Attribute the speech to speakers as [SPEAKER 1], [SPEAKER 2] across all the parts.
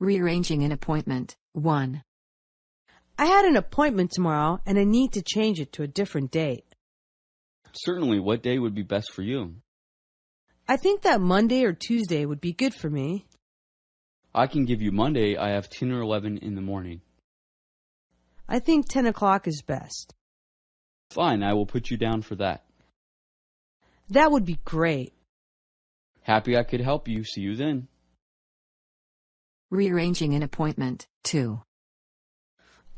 [SPEAKER 1] Rearranging an appointment. 1.
[SPEAKER 2] I had an appointment tomorrow, and I need to change it to a different date.
[SPEAKER 3] Certainly, what day would be best for you?
[SPEAKER 2] I think that Monday or Tuesday would be good for me.
[SPEAKER 3] I can give you Monday. I have 10 or 11 in the morning.
[SPEAKER 2] I think 10 o'clock is best.
[SPEAKER 3] Fine, I will put you down for that.
[SPEAKER 2] That would be great.
[SPEAKER 3] Happy I could help you. See you then.
[SPEAKER 1] Rearranging an appointment. 2.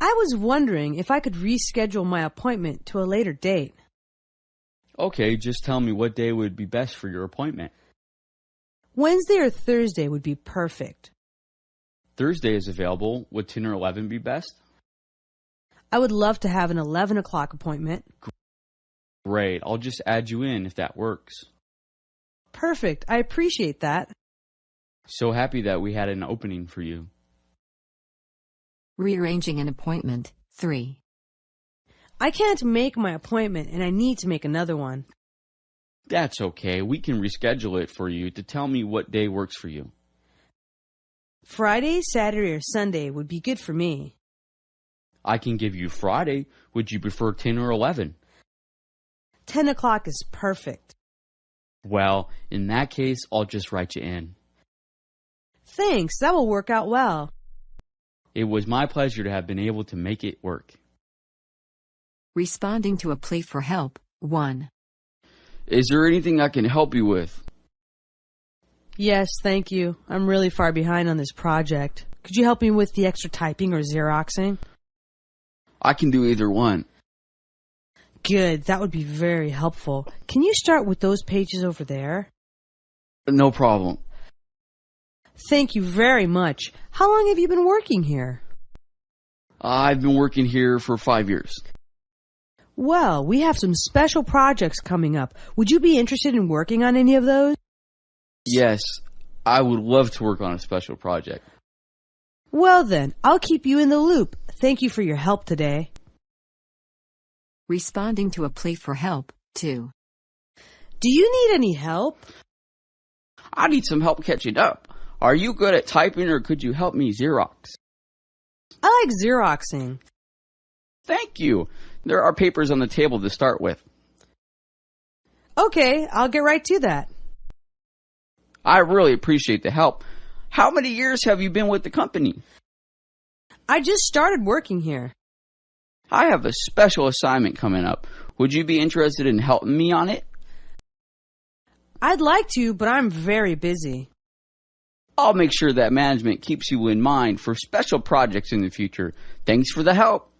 [SPEAKER 2] I was wondering if I could reschedule my appointment to a later date.
[SPEAKER 3] Okay, just tell me what day would be best for your appointment.
[SPEAKER 2] Wednesday or Thursday would be perfect.
[SPEAKER 3] Thursday is available. Would 10 or 11 be best?
[SPEAKER 2] I would love to have an 11 o'clock appointment.
[SPEAKER 3] Great. I'll just add you in if that works.
[SPEAKER 2] Perfect. I appreciate that.
[SPEAKER 3] So happy that we had an opening for you.
[SPEAKER 1] Rearranging an appointment. 3.
[SPEAKER 2] I can't make my appointment, and I need to make another one.
[SPEAKER 3] That's okay. We can reschedule it for you to tell me what day works for you.
[SPEAKER 2] Friday, Saturday, or Sunday would be good for me.
[SPEAKER 3] I can give you Friday. Would you prefer 10 or 11?
[SPEAKER 2] 10 o'clock is perfect.
[SPEAKER 3] Well, in that case, I'll just write you in.
[SPEAKER 2] Thanks. That will work out well.
[SPEAKER 3] It was my pleasure to have been able to make it work.
[SPEAKER 1] Responding to a plea for help. 1.
[SPEAKER 3] Is there anything I can help you with?
[SPEAKER 2] Yes, thank you. I'm really far behind on this project. Could you help me with the extra typing or Xeroxing?
[SPEAKER 3] I can do either one.
[SPEAKER 2] Good. That would be very helpful. Can you start with those pages over there?
[SPEAKER 3] No problem.
[SPEAKER 2] Thank you very much. How long have you been working here?
[SPEAKER 3] I've been working here for 5 years.
[SPEAKER 2] Well, we have some special projects coming up. Would you be interested in working on any of those?
[SPEAKER 3] Yes, I would love to work on a special project.
[SPEAKER 2] Well then, I'll keep you in the loop. Thank you for your help today.
[SPEAKER 1] Responding to a plea for help. 2.
[SPEAKER 2] Do you need any help?
[SPEAKER 3] I need some help catching up. Are you good at typing or could you help me Xerox?
[SPEAKER 2] I like Xeroxing.
[SPEAKER 3] Thank you. There are papers on the table to start with.
[SPEAKER 2] Okay, I'll get right to that.
[SPEAKER 3] I really appreciate the help. How many years have you been with the company?
[SPEAKER 2] I just started working here.
[SPEAKER 3] I have a special assignment coming up. Would you be interested in helping me on it?
[SPEAKER 2] I'd like to, but I'm very busy.
[SPEAKER 3] I'll make sure that management keeps you in mind for special projects in the future. Thanks for the help.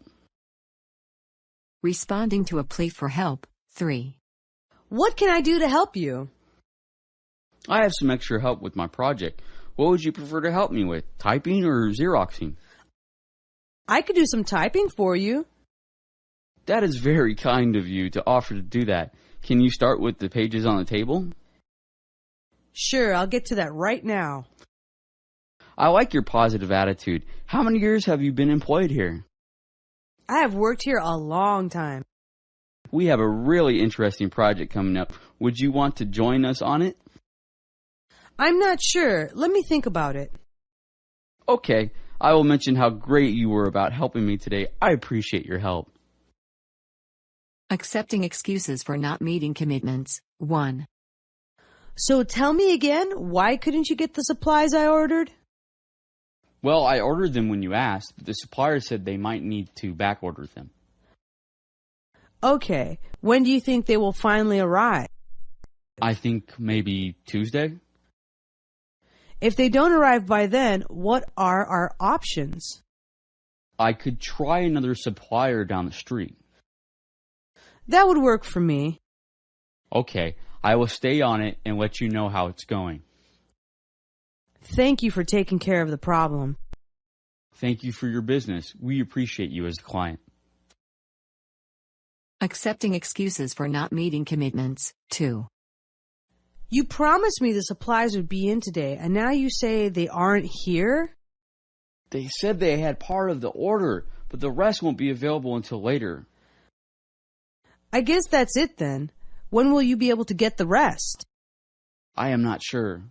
[SPEAKER 1] Responding to a plea for help. 3.
[SPEAKER 2] What can I do to help you?
[SPEAKER 3] I have some extra help with my project. What would you prefer to help me with, typing or Xeroxing?
[SPEAKER 2] I could do some typing for you.
[SPEAKER 3] That is very kind of you to offer to do that. Can you start with the pages on the table?
[SPEAKER 2] Sure, I'll get to that right now.
[SPEAKER 3] I like your positive attitude. How many years have you been employed here?
[SPEAKER 2] I have worked here a long time.
[SPEAKER 3] We have a really interesting project coming up. Would you want to join us on it?
[SPEAKER 2] I'm not sure. Let me think about it.
[SPEAKER 3] Okay, I will mention how great you were about helping me today. I appreciate your help.
[SPEAKER 1] Accepting excuses for not meeting commitments. 1.
[SPEAKER 2] So tell me again, why couldn't you get the supplies I ordered?
[SPEAKER 3] Well, I ordered them when you asked, but the supplier said they might need to back order them.
[SPEAKER 2] Okay, when do you think they will finally arrive?
[SPEAKER 3] I think maybe Tuesday.
[SPEAKER 2] If they don't arrive by then, what are our options?
[SPEAKER 3] I could try another supplier down the street.
[SPEAKER 2] That would work for me.
[SPEAKER 3] Okay, I will stay on it and let you know how it's going.
[SPEAKER 2] Thank you for taking care of the problem.
[SPEAKER 3] Thank you for your business. We appreciate you as a client.
[SPEAKER 1] Accepting excuses for not meeting commitments. 2.
[SPEAKER 2] You promised me the supplies would be in today, and now you say they aren't here?
[SPEAKER 3] They said they had part of the order, but the rest won't be available until later.
[SPEAKER 2] I guess that's it then. When will you be able to get the rest?
[SPEAKER 3] I am not sure.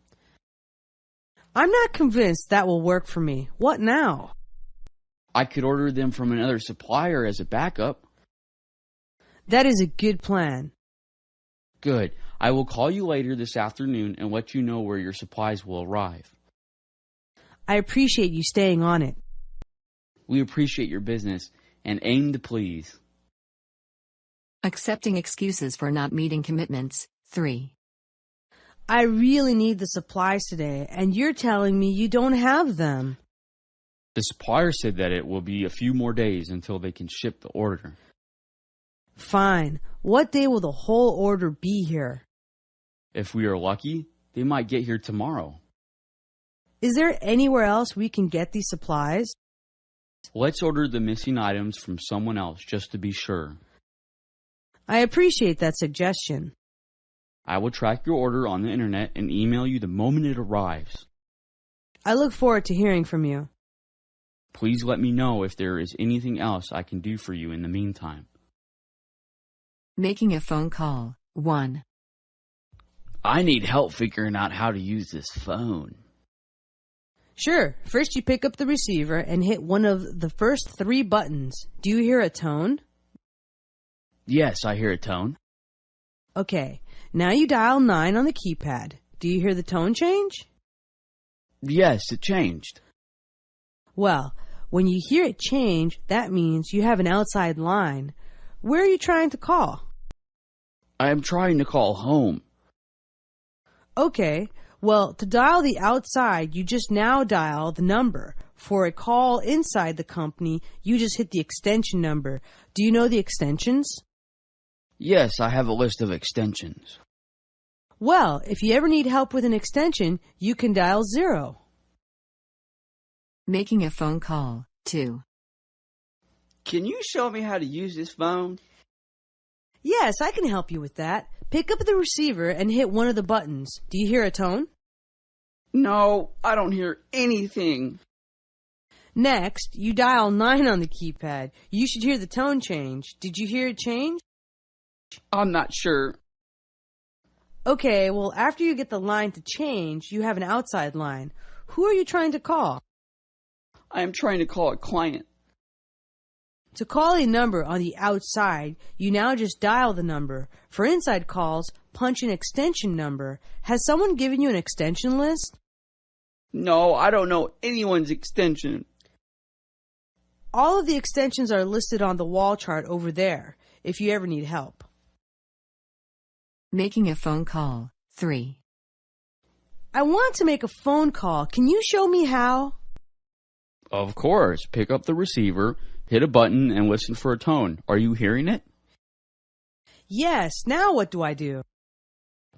[SPEAKER 2] I'm not convinced that will work for me. What now?
[SPEAKER 3] I could order them from another supplier as a backup.
[SPEAKER 2] That is a good plan.
[SPEAKER 3] Good. I will call you later this afternoon and let you know where your supplies will arrive.
[SPEAKER 2] I appreciate you staying on it.
[SPEAKER 3] We appreciate your business and aim to please.
[SPEAKER 1] Accepting excuses for not meeting commitments. 3.
[SPEAKER 2] I really need the supplies today, and you're telling me you don't have them.
[SPEAKER 3] The supplier said that it will be a few more days until they can ship the order.
[SPEAKER 2] Fine. What day will the whole order be here?
[SPEAKER 3] If we are lucky, they might get here tomorrow.
[SPEAKER 2] Is there anywhere else we can get these supplies?
[SPEAKER 3] Let's order the missing items from someone else just to be sure.
[SPEAKER 2] I appreciate that suggestion.
[SPEAKER 3] I will track your order on the internet and email you the moment it arrives.
[SPEAKER 2] I look forward to hearing from you.
[SPEAKER 3] Please let me know if there is anything else I can do for you in the meantime.
[SPEAKER 1] Making a phone call. 1.
[SPEAKER 3] I need help figuring out how to use this phone.
[SPEAKER 2] Sure. First you pick up the receiver and hit one of the first 3 buttons. Do you hear a tone?
[SPEAKER 3] Yes, I hear a tone.
[SPEAKER 2] Okay. Now you dial 9 on the keypad. Do you hear the tone change?
[SPEAKER 3] Yes, it changed.
[SPEAKER 2] Well, when you hear it change, that means you have an outside line. Where are you trying to call?
[SPEAKER 3] I am trying to call home.
[SPEAKER 2] Okay. Well, to dial the outside, you just now dial the number. For a call inside the company, you just hit the extension number. Do you know the extensions?
[SPEAKER 3] Yes, I have a list of extensions.
[SPEAKER 2] Well, if you ever need help with an extension, you can dial 0.
[SPEAKER 1] Making a phone call. 2.
[SPEAKER 3] Can you show me how to use this phone?
[SPEAKER 2] Yes, I can help you with that. Pick up the receiver and hit one of the buttons. Do you hear a tone?
[SPEAKER 3] No, I don't hear anything.
[SPEAKER 2] Next, you dial 9 on the keypad. You should hear the tone change. Did you hear it change?
[SPEAKER 3] I'm not sure.
[SPEAKER 2] Okay, well, after you get the line to change, you have an outside line. Who are you trying to call?
[SPEAKER 3] I am trying to call a client.
[SPEAKER 2] To call a number on the outside, you now just dial the number. For inside calls, punch an extension number. Has someone given you an extension list?
[SPEAKER 3] No, I don't know anyone's extension.
[SPEAKER 2] All of the extensions are listed on the wall chart over there, if you ever need help.
[SPEAKER 1] Making a phone call. 3.
[SPEAKER 2] I want to make a phone call. Can you show me how?
[SPEAKER 3] Of course. Pick up the receiver, hit a button, and listen for a tone. Are you hearing it?
[SPEAKER 2] Yes, now what do I do?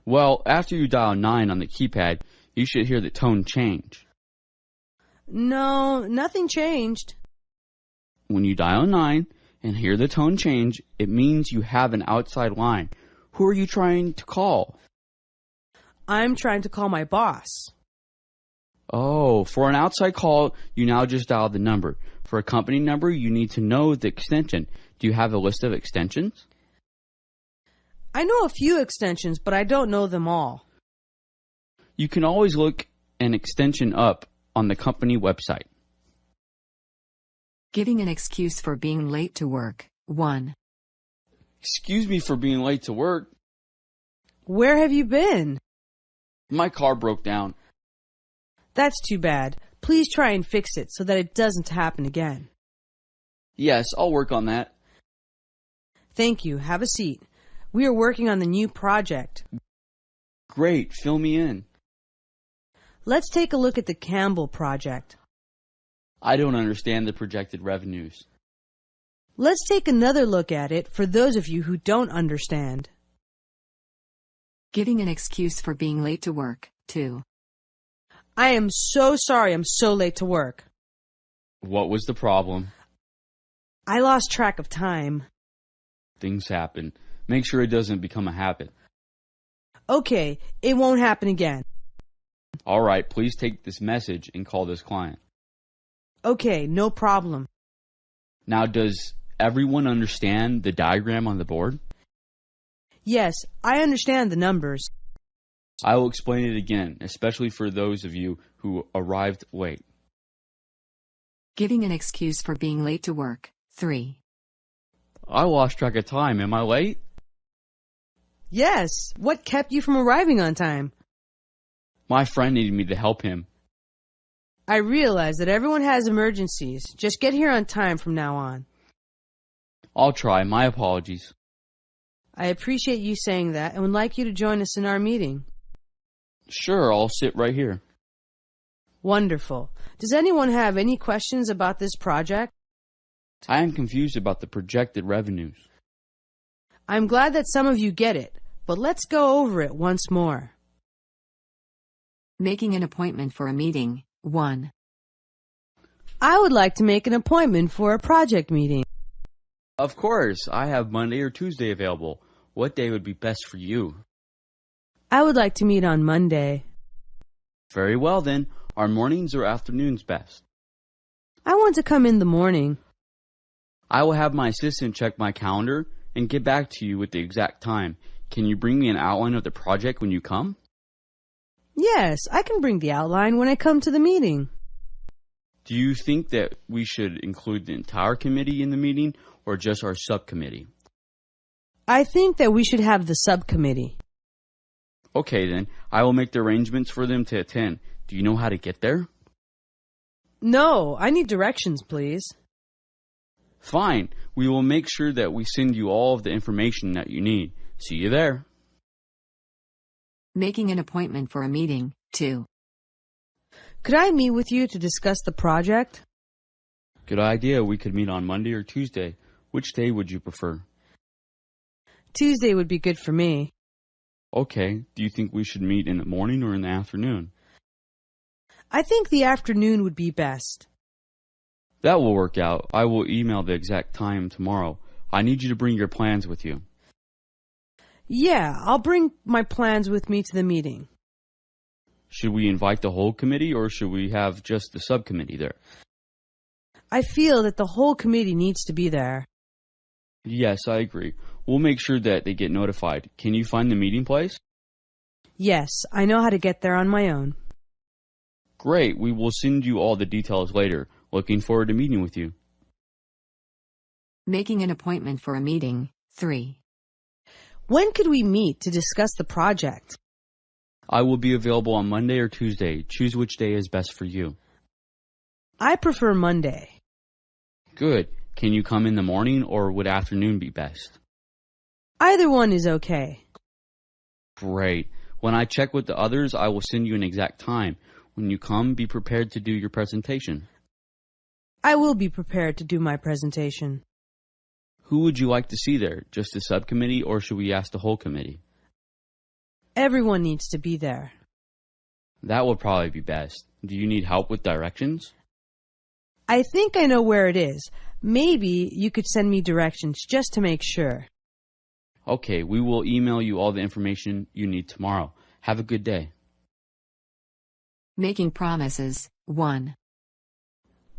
[SPEAKER 3] Well, after you dial 9 on the keypad, you should hear the tone change.
[SPEAKER 2] No, nothing changed.
[SPEAKER 3] When you dial 9 and hear the tone change, it means you have an outside line. Who are you trying to call?
[SPEAKER 2] I'm trying to call my boss.
[SPEAKER 3] Oh, for an outside call, you now just dial the number. For a company number, you need to know the extension. Do you have a list of extensions?
[SPEAKER 2] I know a few extensions, but I don't know them all.
[SPEAKER 3] You can always look an extension up on the company website.
[SPEAKER 1] Giving an excuse for being late to work. 1.
[SPEAKER 3] Excuse me for being late to work.
[SPEAKER 2] Where have you been?
[SPEAKER 3] My car broke down.
[SPEAKER 2] That's too bad. Please try and fix it so that it doesn't happen again.
[SPEAKER 3] Yes, I'll work on that.
[SPEAKER 2] Thank you. Have a seat. We are working on the new project.
[SPEAKER 3] Great, fill me in.
[SPEAKER 2] Let's take a look at the Campbell project.
[SPEAKER 3] I don't understand the projected revenues.
[SPEAKER 2] Let's take another look at it for those of you who don't understand.
[SPEAKER 1] Giving an excuse for being late to work. 2.
[SPEAKER 2] I am so sorry I'm so late to work.
[SPEAKER 3] What was the problem?
[SPEAKER 2] I lost track of time.
[SPEAKER 3] Things happen. Make sure it doesn't become a habit.
[SPEAKER 2] Okay, it won't happen again.
[SPEAKER 3] All right, please take this message and call this client.
[SPEAKER 2] Okay, no problem.
[SPEAKER 3] Now, does everyone understand the diagram on the board?
[SPEAKER 2] Yes, I understand the numbers.
[SPEAKER 3] I will explain it again, especially for those of you who arrived late.
[SPEAKER 1] Giving an excuse for being late to work. 3.
[SPEAKER 3] I lost track of time. Am I late?
[SPEAKER 2] Yes. What kept you from arriving on time?
[SPEAKER 3] My friend needed me to help him.
[SPEAKER 2] I realize that everyone has emergencies. Just get here on time from now on.
[SPEAKER 3] I'll try. My apologies.
[SPEAKER 2] I appreciate you saying that and would like you to join us in our meeting.
[SPEAKER 3] Sure, I'll sit right here.
[SPEAKER 2] Wonderful. Does anyone have any questions about this project?
[SPEAKER 3] I am confused about the projected revenues.
[SPEAKER 2] I'm glad that some of you get it, but let's go over it once more.
[SPEAKER 1] Making an appointment for a meeting. 1.
[SPEAKER 2] I would like to make an appointment for a project meeting.
[SPEAKER 3] Of course, I have Monday or Tuesday available. What day would be best for you?
[SPEAKER 2] I would like to meet on Monday.
[SPEAKER 3] Very well then. Are mornings or afternoons best?
[SPEAKER 2] I want to come in the morning.
[SPEAKER 3] I will have my assistant check my calendar and get back to you with the exact time. Can you bring me an outline of the project when you come?
[SPEAKER 2] Yes, I can bring the outline when I come to the meeting.
[SPEAKER 3] Do you think that we should include the entire committee in the meeting or just our subcommittee?
[SPEAKER 2] I think that we should have the subcommittee.
[SPEAKER 3] Okay then, I will make the arrangements for them to attend. Do you know how to get there?
[SPEAKER 2] No, I need directions, please.
[SPEAKER 3] Fine, we will make sure that we send you all of the information that you need. See you there.
[SPEAKER 1] Making an appointment for a meeting. 2.
[SPEAKER 2] Could I meet with you to discuss the project?
[SPEAKER 3] Good idea. We could meet on Monday or Tuesday. Which day would you prefer?
[SPEAKER 2] Tuesday would be good for me.
[SPEAKER 3] Okay. Do you think we should meet in the morning or in the afternoon?
[SPEAKER 2] I think the afternoon would be best.
[SPEAKER 3] That will work out. I will email the exact time tomorrow. I need you to bring your plans with you.
[SPEAKER 2] Yeah, I'll bring my plans with me to the meeting.
[SPEAKER 3] Should we invite the whole committee or should we have just the subcommittee there?
[SPEAKER 2] I feel that the whole committee needs to be there.
[SPEAKER 3] Yes, I agree. We'll make sure that they get notified. Can you find the meeting place?
[SPEAKER 2] Yes, I know how to get there on my own.
[SPEAKER 3] Great. We will send you all the details later. Looking forward to meeting with you.
[SPEAKER 1] Making an appointment for a meeting. 3.
[SPEAKER 2] When could we meet to discuss the project?
[SPEAKER 3] I will be available on Monday or Tuesday. Choose which day is best for you.
[SPEAKER 2] I prefer Monday.
[SPEAKER 3] Good. Can you come in the morning or would afternoon be best?
[SPEAKER 2] Either one is okay.
[SPEAKER 3] Great. When I check with the others, I will send you an exact time. When you come, be prepared to do your presentation.
[SPEAKER 2] I will be prepared to do my presentation.
[SPEAKER 3] Who would you like to see there? Just the subcommittee or should we ask the whole committee?
[SPEAKER 2] Everyone needs to be there.
[SPEAKER 3] That would probably be best. Do you need help with directions?
[SPEAKER 2] I think I know where it is. Maybe you could send me directions just to make sure.
[SPEAKER 3] Okay, we will email you all the information you need tomorrow. Have a good day.
[SPEAKER 1] Making promises. 1.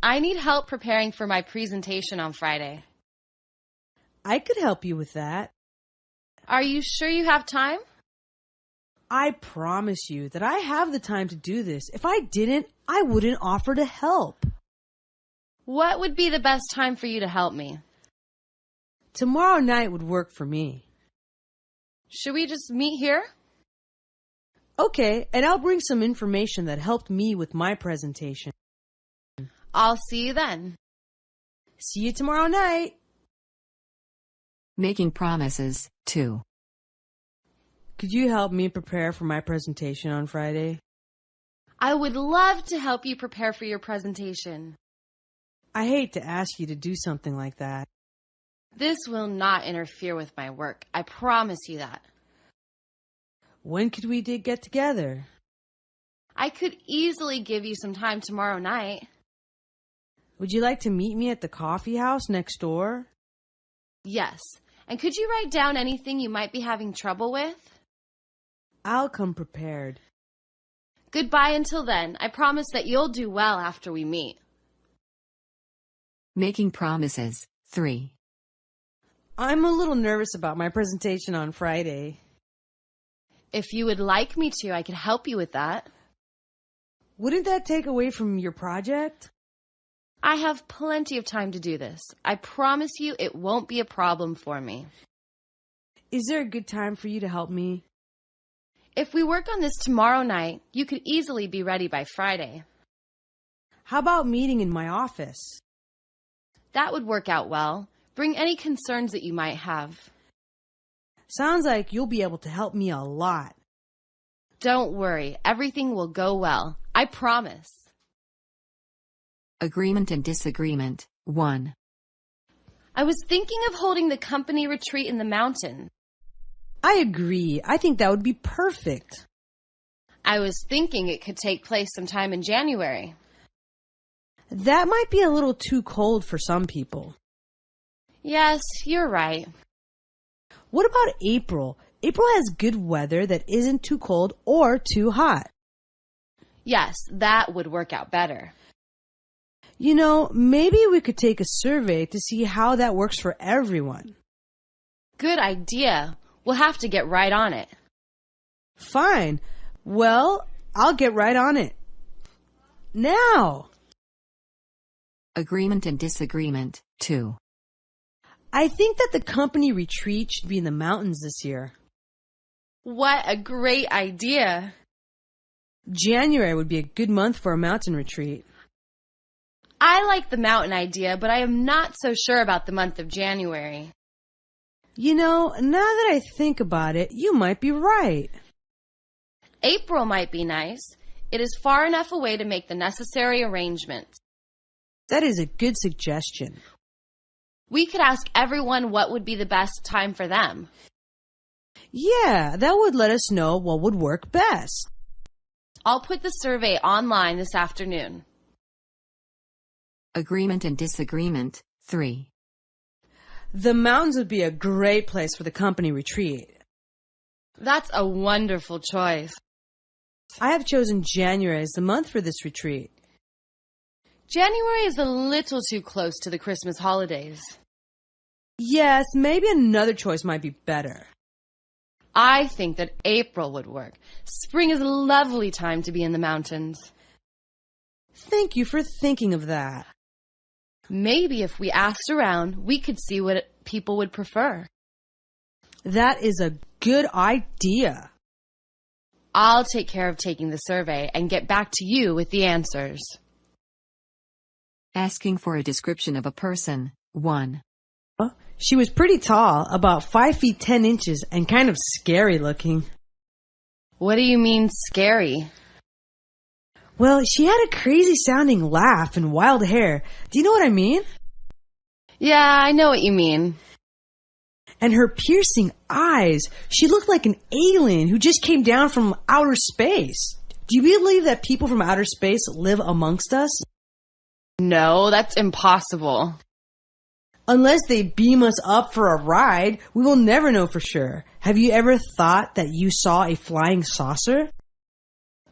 [SPEAKER 4] I need help preparing for my presentation on Friday.
[SPEAKER 2] I could help you with that.
[SPEAKER 4] Are you sure you have time?
[SPEAKER 2] I promise you that I have the time to do this. If I didn't, I wouldn't offer to help.
[SPEAKER 4] What would be the best time for you to help me?
[SPEAKER 2] Tomorrow night would work for me.
[SPEAKER 4] Should we just meet here?
[SPEAKER 2] Okay, and I'll bring some information that helped me with my presentation.
[SPEAKER 4] I'll see you then.
[SPEAKER 2] See you tomorrow night.
[SPEAKER 1] Making promises. 2.
[SPEAKER 2] Could you help me prepare for my presentation on Friday?
[SPEAKER 4] I would love to help you prepare for your presentation.
[SPEAKER 2] I hate to ask you to do something like that.
[SPEAKER 4] This will not interfere with my work. I promise you that.
[SPEAKER 2] When could we get together?
[SPEAKER 4] I could easily give you some time tomorrow night.
[SPEAKER 2] Would you like to meet me at the coffee house next door?
[SPEAKER 4] Yes. And could you write down anything you might be having trouble with?
[SPEAKER 2] I'll come prepared.
[SPEAKER 4] Goodbye until then. I promise that you'll do well after we meet.
[SPEAKER 1] Making promises. 3.
[SPEAKER 2] I'm a little nervous about my presentation on Friday.
[SPEAKER 4] If you would like me to, I could help you with that.
[SPEAKER 2] Wouldn't that take away from your project?
[SPEAKER 4] I have plenty of time to do this. I promise you it won't be a problem for me.
[SPEAKER 2] Is there a good time for you to help me?
[SPEAKER 4] If we work on this tomorrow night, you could easily be ready by Friday.
[SPEAKER 2] How about meeting in my office?
[SPEAKER 4] That would work out well. Bring any concerns that you might have.
[SPEAKER 2] Sounds like you'll be able to help me a lot.
[SPEAKER 4] Don't worry, everything will go well. I promise.
[SPEAKER 1] Agreement and Disagreement 1.
[SPEAKER 4] I was thinking of holding the company retreat in the mountain.
[SPEAKER 2] I agree. I think that would be perfect.
[SPEAKER 4] I was thinking it could take place sometime in January.
[SPEAKER 2] That might be a little too cold for some people.
[SPEAKER 4] Yes, you're right.
[SPEAKER 2] What about April? April has good weather that isn't too cold or too hot.
[SPEAKER 4] Yes, that would work out better.
[SPEAKER 2] You know, maybe we could take a survey to see how that works for everyone.
[SPEAKER 4] Good idea. We'll have to get right on it.
[SPEAKER 2] Fine. Well, I'll get right on it. Now!
[SPEAKER 1] Agreement and Disagreement 2.
[SPEAKER 2] I think that the company retreat should be in the mountains this year.
[SPEAKER 4] What a great idea.
[SPEAKER 2] January would be a good month for a mountain retreat.
[SPEAKER 4] I like the mountain idea, but I am not so sure about the month of January.
[SPEAKER 2] You know, now that I think about it, you might be right.
[SPEAKER 4] April might be nice. It is far enough away to make the necessary arrangements.
[SPEAKER 2] That is a good suggestion.
[SPEAKER 4] We could ask everyone what would be the best time for them.
[SPEAKER 2] Yeah, that would let us know what would work best.
[SPEAKER 4] I'll put the survey online this afternoon.
[SPEAKER 1] Agreement and Disagreement 3.
[SPEAKER 2] The mountains would be a great place for the company retreat.
[SPEAKER 4] That's a wonderful choice.
[SPEAKER 2] I have chosen January as the month for this retreat.
[SPEAKER 4] January is a little too close to the Christmas holidays.
[SPEAKER 2] Yes, maybe another choice might be better.
[SPEAKER 4] I think that April would work. Spring is a lovely time to be in the mountains.
[SPEAKER 2] Thank you for thinking of that.
[SPEAKER 4] Maybe if we asked around, we could see what people would prefer.
[SPEAKER 2] That is a good idea.
[SPEAKER 4] I'll take care of taking the survey and get back to you with the answers.
[SPEAKER 1] Asking for a description of a person 1.
[SPEAKER 2] She was pretty tall, about 5 feet 10 inches, and kind of scary looking.
[SPEAKER 4] What do you mean scary?
[SPEAKER 2] Well, she had a crazy sounding laugh and wild hair. Do you know what I mean?
[SPEAKER 4] Yeah, I know what you mean.
[SPEAKER 2] And her piercing eyes. She looked like an alien who just came down from outer space. Do you believe that people from outer space live amongst us?
[SPEAKER 4] No, that's impossible.
[SPEAKER 2] Unless they beam us up for a ride, we will never know for sure. Have you ever thought that you saw a flying saucer?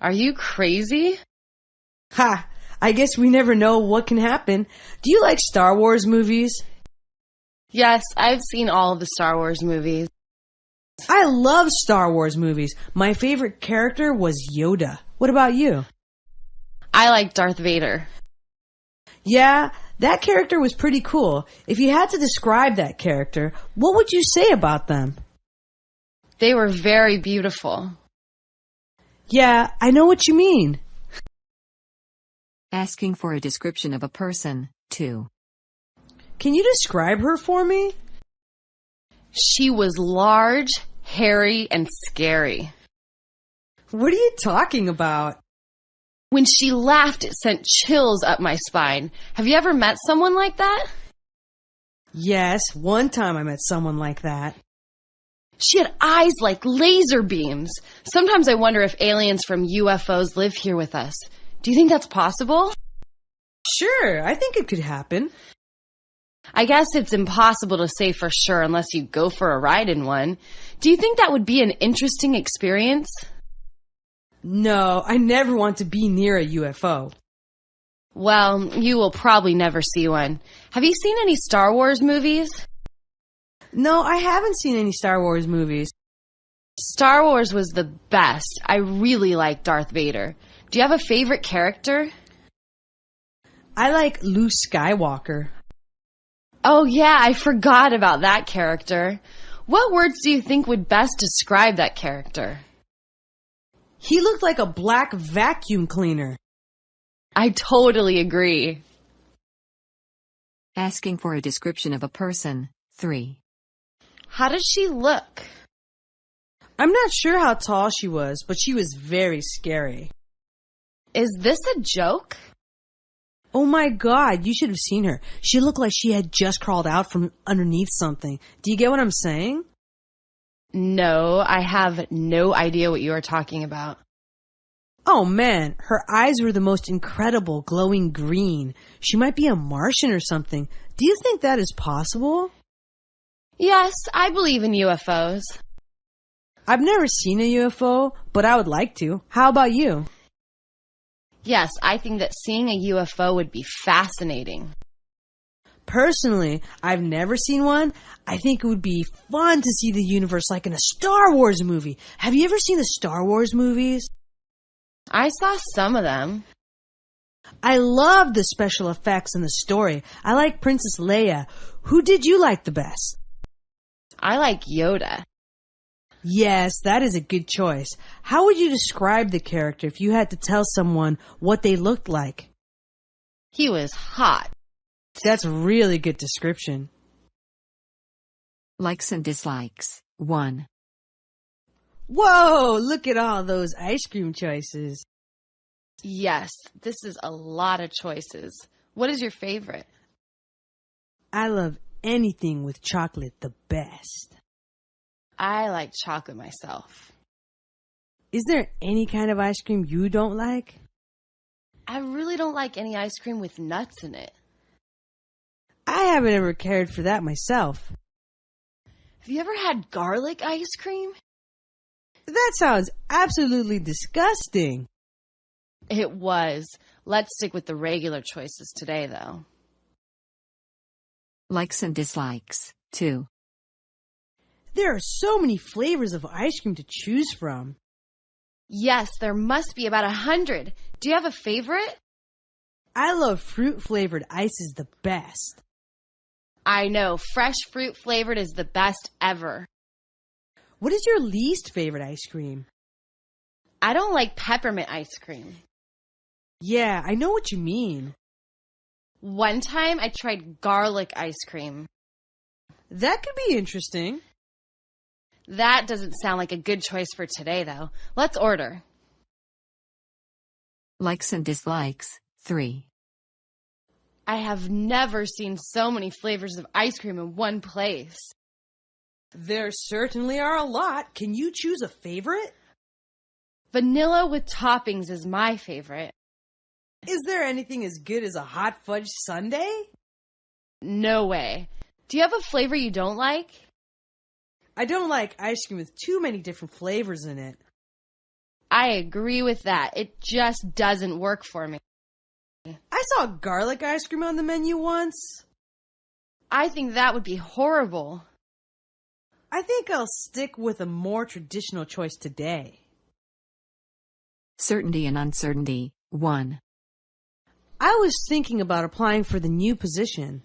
[SPEAKER 4] Are you crazy?
[SPEAKER 2] Ha! I guess we never know what can happen. Do you like Star Wars movies?
[SPEAKER 4] Yes, I've seen all of the Star Wars movies.
[SPEAKER 2] I love Star Wars movies. My favorite character was Yoda. What about you?
[SPEAKER 4] I like Darth Vader.
[SPEAKER 2] Yeah, that character was pretty cool. If you had to describe that character, what would you say about them?
[SPEAKER 4] They were very beautiful.
[SPEAKER 2] Yeah, I know what you mean.
[SPEAKER 1] Asking for a description of a person 2.
[SPEAKER 2] Can you describe her for me?
[SPEAKER 4] She was large, hairy, and scary.
[SPEAKER 2] What are you talking about?
[SPEAKER 4] When she laughed, it sent chills up my spine. Have you ever met someone like that?
[SPEAKER 2] Yes, one time I met someone like that.
[SPEAKER 4] She had eyes like laser beams. Sometimes I wonder if aliens from UFOs live here with us. Do you think that's possible?
[SPEAKER 2] Sure, I think it could happen.
[SPEAKER 4] I guess it's impossible to say for sure unless you go for a ride in one. Do you think that would be an interesting experience?
[SPEAKER 2] No, I never want to be near a UFO.
[SPEAKER 4] Well, you will probably never see one. Have you seen any Star Wars movies?
[SPEAKER 2] No, I haven't seen any Star Wars movies.
[SPEAKER 4] Star Wars was the best. I really liked Darth Vader. Do you have a favorite character?
[SPEAKER 2] I like Luke Skywalker.
[SPEAKER 4] Oh yeah, I forgot about that character. What words do you think would best describe that character?
[SPEAKER 2] He looked like a black vacuum cleaner.
[SPEAKER 4] I totally agree.
[SPEAKER 1] Asking for a description of a person. 3.
[SPEAKER 4] How does she look?
[SPEAKER 2] I'm not sure how tall she was, but she was very scary.
[SPEAKER 4] Is this a joke?
[SPEAKER 2] Oh my God, you should have seen her. She looked like she had just crawled out from underneath something. Do you get what I'm saying?
[SPEAKER 4] No, I have no idea what you are talking about.
[SPEAKER 2] Oh man, her eyes were the most incredible glowing green. She might be a Martian or something. Do you think that is possible?
[SPEAKER 4] Yes, I believe in UFOs.
[SPEAKER 2] I've never seen a UFO, but I would like to. How about you?
[SPEAKER 4] Yes, I think that seeing a UFO would be fascinating.
[SPEAKER 2] Personally, I've never seen one. I think it would be fun to see the universe like in a Star Wars movie. Have you ever seen the Star Wars movies?
[SPEAKER 4] I saw some of them.
[SPEAKER 2] I love the special effects and the story. I like Princess Leia. Who did you like the best?
[SPEAKER 4] I like Yoda.
[SPEAKER 2] Yes, that is a good choice. How would you describe the character if you had to tell someone what they looked like?
[SPEAKER 4] He was hot.
[SPEAKER 2] That's a really good description.
[SPEAKER 1] Likes and dislikes. 1.
[SPEAKER 2] Whoa, look at all those ice cream choices.
[SPEAKER 4] Yes, this is a lot of choices. What is your favorite?
[SPEAKER 2] I love anything with chocolate the best.
[SPEAKER 4] I like chocolate myself.
[SPEAKER 2] Is there any kind of ice cream you don't like?
[SPEAKER 4] I really don't like any ice cream with nuts in it.
[SPEAKER 2] I haven't ever cared for that myself.
[SPEAKER 4] Have you ever had garlic ice cream?
[SPEAKER 2] That sounds absolutely disgusting.
[SPEAKER 4] It was. Let's stick with the regular choices today, though.
[SPEAKER 1] Likes and dislikes. 2.
[SPEAKER 2] There are so many flavors of ice cream to choose from.
[SPEAKER 4] Yes, there must be about 100. Do you have a favorite?
[SPEAKER 2] I love fruit-flavored ice is the best.
[SPEAKER 4] I know. Fresh fruit flavored is the best ever.
[SPEAKER 2] What is your least favorite ice cream?
[SPEAKER 4] I don't like peppermint ice cream.
[SPEAKER 2] Yeah, I know what you mean.
[SPEAKER 4] One time I tried garlic ice cream.
[SPEAKER 2] That could be interesting.
[SPEAKER 4] That doesn't sound like a good choice for today, though. Let's order.
[SPEAKER 1] Likes and dislikes. 3.
[SPEAKER 4] I have never seen so many flavors of ice cream in one place.
[SPEAKER 2] There certainly are a lot. Can you choose a favorite?
[SPEAKER 4] Vanilla with toppings is my favorite.
[SPEAKER 2] Is there anything as good as a hot fudge sundae?
[SPEAKER 4] No way. Do you have a flavor you don't like?
[SPEAKER 2] I don't like ice cream with too many different flavors in it.
[SPEAKER 4] I agree with that. It just doesn't work for me.
[SPEAKER 2] I saw garlic ice cream on the menu once.
[SPEAKER 4] I think that would be horrible.
[SPEAKER 2] I think I'll stick with a more traditional choice today.
[SPEAKER 1] Certainty and uncertainty. 1.
[SPEAKER 2] I was thinking about applying for the new position.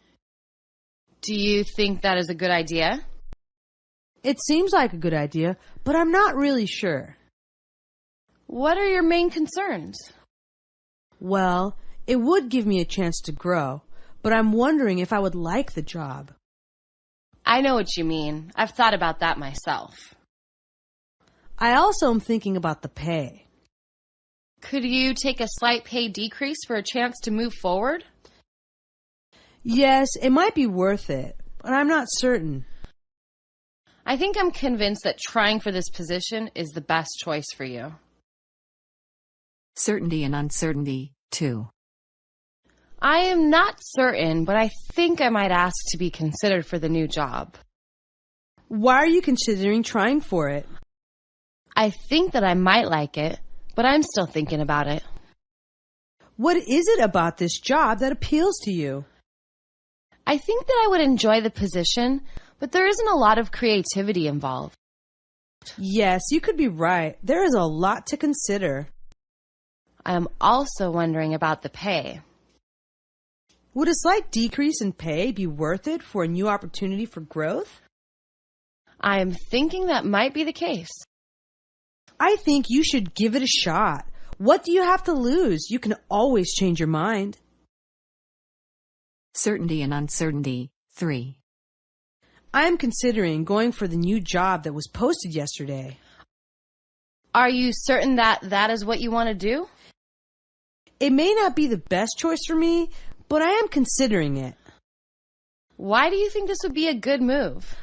[SPEAKER 4] Do you think that is a good idea?
[SPEAKER 2] It seems like a good idea, but I'm not really sure.
[SPEAKER 4] What are your main concerns?
[SPEAKER 2] Well, it would give me a chance to grow, but I'm wondering if I would like the job.
[SPEAKER 4] I know what you mean. I've thought about that myself.
[SPEAKER 2] I also am thinking about the pay.
[SPEAKER 4] Could you take a slight pay decrease for a chance to move forward?
[SPEAKER 2] Yes, it might be worth it, but I'm not certain.
[SPEAKER 4] I think I'm convinced that trying for this position is the best choice for you.
[SPEAKER 1] Certainty and uncertainty. 2.
[SPEAKER 4] I am not certain, but I think I might ask to be considered for the new job.
[SPEAKER 2] Why are you considering trying for it?
[SPEAKER 4] I think that I might like it, but I'm still thinking about it.
[SPEAKER 2] What is it about this job that appeals to you?
[SPEAKER 4] I think that I would enjoy the position, but there isn't a lot of creativity involved.
[SPEAKER 2] Yes, you could be right. There is a lot to consider.
[SPEAKER 4] I am also wondering about the pay.
[SPEAKER 2] Would a slight decrease in pay be worth it for a new opportunity for growth?
[SPEAKER 4] I am thinking that might be the case.
[SPEAKER 2] I think you should give it a shot. What do you have to lose? You can always change your mind.
[SPEAKER 1] Certainty and uncertainty. 3.
[SPEAKER 2] I am considering going for the new job that was posted yesterday.
[SPEAKER 4] Are you certain that that is what you want to do?
[SPEAKER 2] It may not be the best choice for me, but I am considering it.
[SPEAKER 4] Why do you think this would be a good move?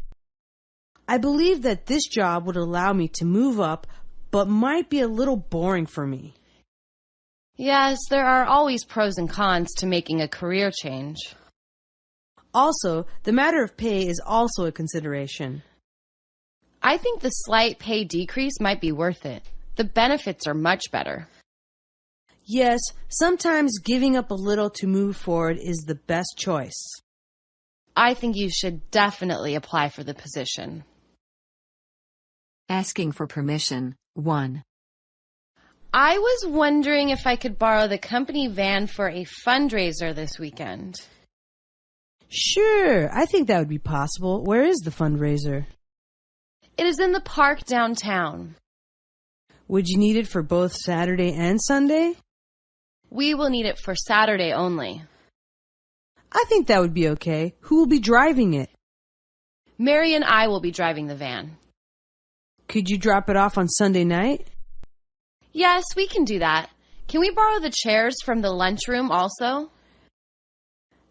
[SPEAKER 2] I believe that this job would allow me to move up, but might be a little boring for me.
[SPEAKER 4] Yes, there are always pros and cons to making a career change.
[SPEAKER 2] Also, the matter of pay is also a consideration.
[SPEAKER 4] I think the slight pay decrease might be worth it. The benefits are much better.
[SPEAKER 2] Yes, sometimes giving up a little to move forward is the best choice.
[SPEAKER 4] I think you should definitely apply for the position.
[SPEAKER 1] Asking for permission. 1.
[SPEAKER 4] I was wondering if I could borrow the company van for a fundraiser this weekend.
[SPEAKER 2] Sure, I think that would be possible. Where is the fundraiser?
[SPEAKER 4] It is in the park downtown.
[SPEAKER 2] Would you need it for both Saturday and Sunday?
[SPEAKER 4] We will need it for Saturday only.
[SPEAKER 2] I think that would be okay. Who will be driving it?
[SPEAKER 4] Mary and I will be driving the van.
[SPEAKER 2] Could you drop it off on Sunday night?
[SPEAKER 4] Yes, we can do that. Can we borrow the chairs from the lunchroom also?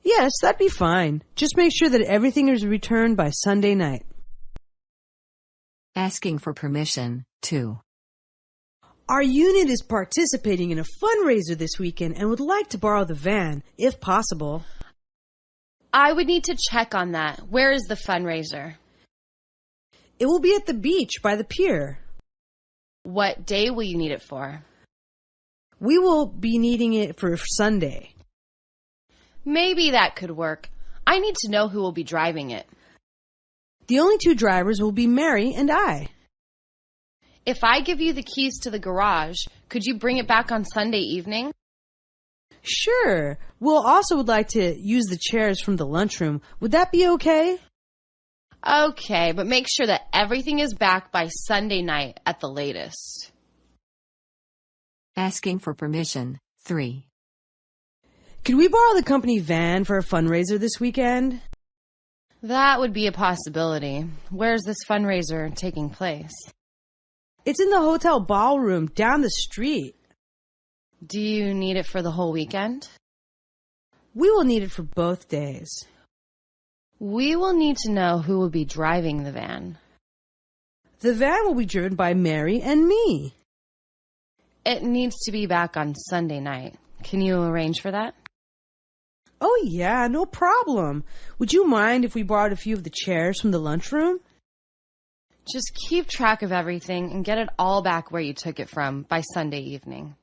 [SPEAKER 2] Yes, that'd be fine. Just make sure that everything is returned by Sunday night.
[SPEAKER 1] Asking for permission. 2.
[SPEAKER 2] Our unit is participating in a fundraiser this weekend and would like to borrow the van, if possible.
[SPEAKER 4] I would need to check on that. Where is the fundraiser?
[SPEAKER 2] It will be at the beach by the pier.
[SPEAKER 4] What day will you need it for?
[SPEAKER 2] We will be needing it for Sunday.
[SPEAKER 4] Maybe that could work. I need to know who will be driving it.
[SPEAKER 2] The only 2 drivers will be Mary and I.
[SPEAKER 4] If I give you the keys to the garage, could you bring it back on Sunday evening?
[SPEAKER 2] Sure. We'll also would like to use the chairs from the lunchroom. Would that be okay?
[SPEAKER 4] Okay, but make sure that everything is back by Sunday night at the latest.
[SPEAKER 1] Asking for permission. 3.
[SPEAKER 2] Could we borrow the company van for a fundraiser this weekend?
[SPEAKER 4] That would be a possibility. Where's this fundraiser taking place?
[SPEAKER 2] It's in the hotel ballroom down the street.
[SPEAKER 4] Do you need it for the whole weekend?
[SPEAKER 2] We will need it for both days.
[SPEAKER 4] We will need to know who will be driving the van.
[SPEAKER 2] The van will be driven by Mary and me.
[SPEAKER 4] It needs to be back on Sunday night. Can you arrange for that?
[SPEAKER 2] Oh yeah, no problem. Would you mind if we borrowed a few of the chairs from the lunchroom?
[SPEAKER 4] Just keep track of everything and get it all back where you took it from by Sunday evening.